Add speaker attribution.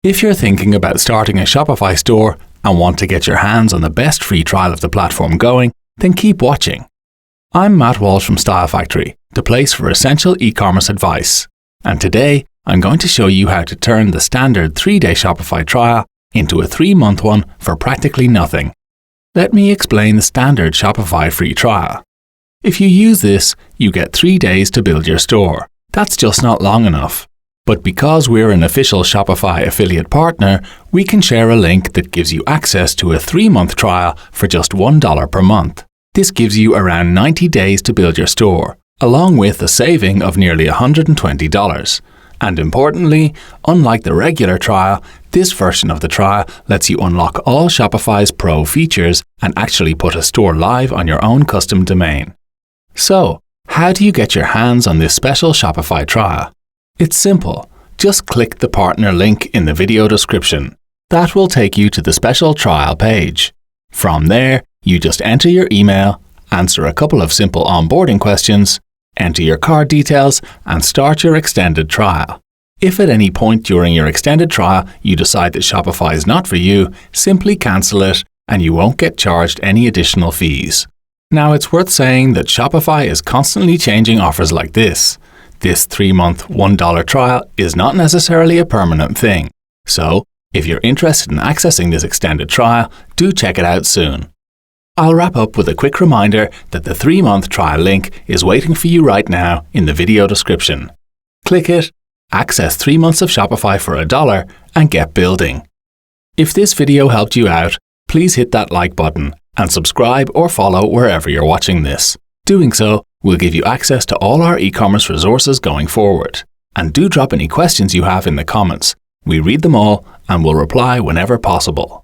Speaker 1: If you're thinking about starting a Shopify store and want to get your hands on the best free trial of the platform going, then keep watching. I'm Matt Walsh from Style Factory, the place for essential e-commerce advice. And today, I'm going to show you how to turn the standard 3-day Shopify trial into a 3-month one for practically nothing. Let me explain the standard Shopify free trial. If you use this, you get 3 days to build your store. That's just not long enough. But because we're an official Shopify affiliate partner, we can share a link that gives you access to a 3-month trial for just $1 per month. This gives you around 90 days to build your store, along with a saving of nearly $120. And importantly, unlike the regular trial, this version of the trial lets you unlock all Shopify's Pro features and actually put a store live on your own custom domain. So, how do you get your hands on this special Shopify trial? It's simple. Just click the partner link in the video description. That will take you to the special trial page. From there, you just enter your email, answer a couple of simple onboarding questions, enter your card details, and start your extended trial. If at any point during your extended trial you decide that Shopify is not for you, simply cancel it and you won't get charged any additional fees. Now, it's worth saying that Shopify is constantly changing offers like this. This 3-month $1 trial is not necessarily a permanent thing. So, if you're interested in accessing this extended trial, do check it out soon. I'll wrap up with a quick reminder that the 3-month trial link is waiting for you right now in the video description. Click it, access 3 months of Shopify for $1, and get building. If this video helped you out, please hit that like button and subscribe or follow wherever you're watching this. Doing so will give you access to all our e-commerce resources going forward. And do drop any questions you have in the comments. We read them all and will reply whenever possible.